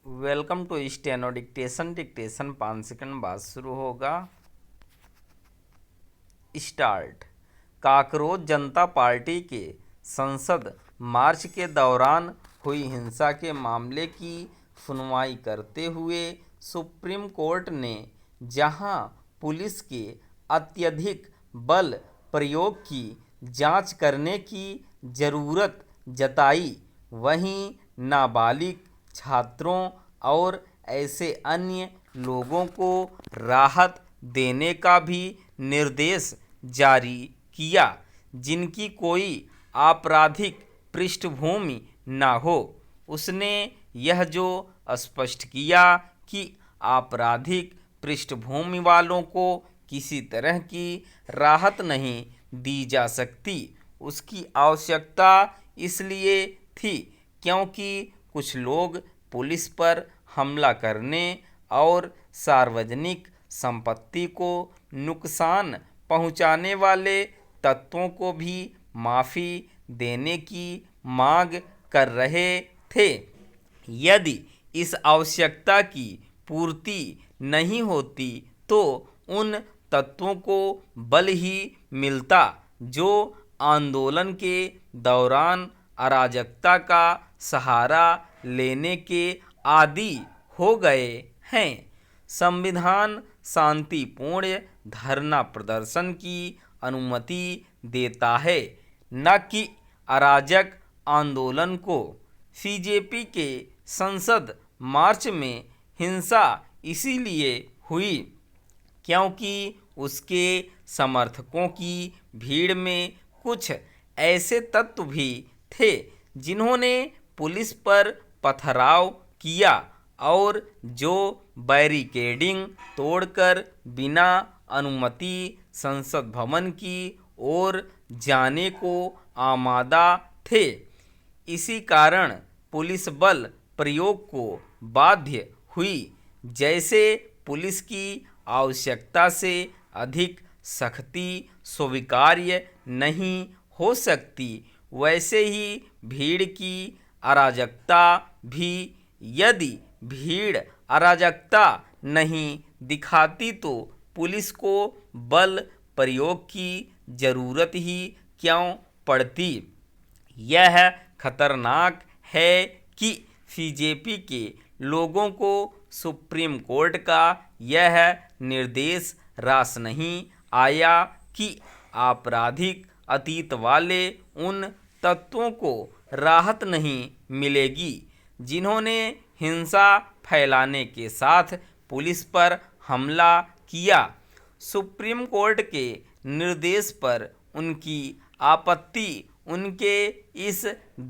Welcome to steno dictation. 5 second बाद शुरू होगा। स्टार्ट। काकरोच जनता पार्टी के संसद मार्च के दौरान हुई हिंसा के मामले की सुनवाई करते हुए सुप्रीम कोर्ट ने जहां पुलिस के अत्यधिक बल प्रयोग की जांच करने की ज़रूरत जताई, वहीं नाबालिग छात्रों और ऐसे अन्य लोगों को राहत देने का भी निर्देश जारी किया जिनकी कोई आपराधिक पृष्ठभूमि न हो। उसने यह जो स्पष्ट किया कि आपराधिक पृष्ठभूमि वालों को किसी तरह की राहत नहीं दी जा सकती। उसकी आवश्यकता इसलिए थी क्योंकि कुछ लोग पुलिस पर हमला करने और सार्वजनिक संपत्ति को नुकसान पहुंचाने वाले तत्वों को भी माफ़ी देने की मांग कर रहे थे। यदि इस आवश्यकता की पूर्ति नहीं होती तो उन तत्वों को बल ही मिलता जो आंदोलन के दौरान अराजकता का सहारा लेने के आदी हो गए हैं। संविधान शांतिपूर्ण धरना प्रदर्शन की अनुमति देता है, न कि अराजक आंदोलन को। बीजेपी के संसद मार्च में हिंसा इसीलिए हुई क्योंकि उसके समर्थकों की भीड़ में कुछ ऐसे तत्व भी थे जिन्होंने पुलिस पर पथराव किया और जो बैरिकेडिंग तोड़कर बिना अनुमति संसद भवन की ओर जाने को आमादा थे। इसी कारण पुलिस बल प्रयोग को बाध्य हुई। जैसे पुलिस की आवश्यकता से अधिक सख्ती स्वीकार्य नहीं हो सकती, वैसे ही भीड़ की अराजकता भी। यदि भीड़ अराजकता नहीं दिखाती तो पुलिस को बल प्रयोग की जरूरत ही क्यों पड़ती। यह खतरनाक है कि बीजेपी के लोगों को सुप्रीम कोर्ट का यह निर्देश रास नहीं आया कि आपराधिक अतीत वाले उन तत्वों को राहत नहीं मिलेगी जिन्होंने हिंसा फैलाने के साथ पुलिस पर हमला किया। सुप्रीम कोर्ट के निर्देश पर उनकी आपत्ति उनके इस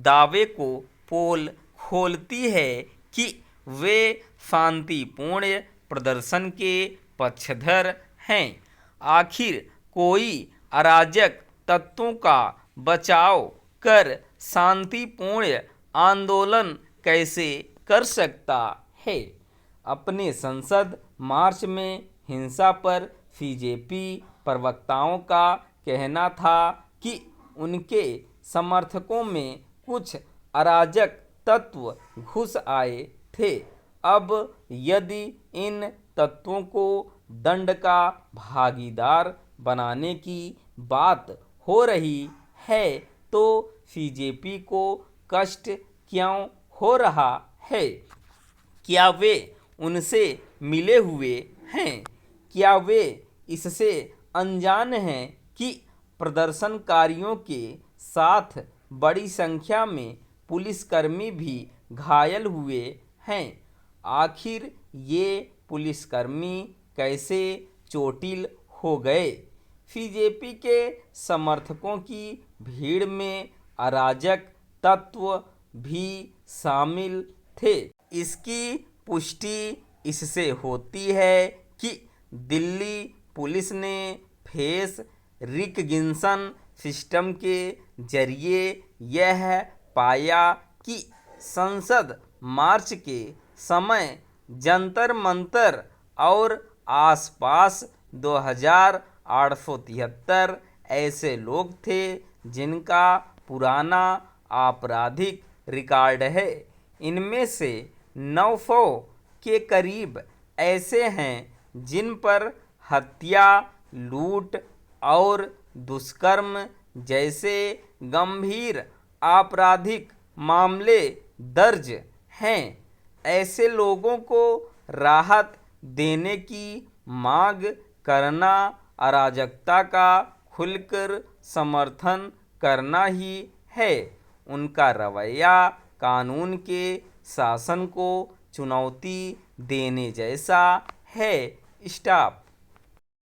दावे को पोल खोलती है कि वे शांतिपूर्ण प्रदर्शन के पक्षधर हैं। आखिर कोई अराजक तत्वों का बचाव कर शांतिपूर्ण आंदोलन कैसे कर सकता है। अपने संसद मार्च में हिंसा पर बीजेपी प्रवक्ताओं का कहना था कि उनके समर्थकों में कुछ अराजक तत्व घुस आए थे। अब यदि इन तत्वों को दंड का भागीदार बनाने की बात हो रही है तो बीजेपी को कष्ट क्यों हो रहा है। क्या वे उनसे मिले हुए हैं? क्या वे इससे अनजान हैं कि प्रदर्शनकारियों के साथ बड़ी संख्या में पुलिसकर्मी भी घायल हुए हैं? आखिर ये पुलिसकर्मी कैसे चोटिल हो गए? बीजेपी के समर्थकों की भीड़ में अराजक तत्व भी शामिल थे। इसकी पुष्टि इससे होती है कि दिल्ली पुलिस ने फेस रिकग्निशन सिस्टम के जरिए यह पाया कि संसद मार्च के समय जंतर मंतर और आसपास 2873 ऐसे लोग थे जिनका पुराना आपराधिक रिकॉर्ड है। इनमें से 900 के करीब ऐसे हैं जिन पर हत्या, लूट और दुष्कर्म जैसे गंभीर आपराधिक मामले दर्ज हैं। ऐसे लोगों को राहत देने की मांग करना अराजकता का खुलकर समर्थन करना ही है। उनका रवैया कानून के शासन को चुनौती देने जैसा है। स्टॉप।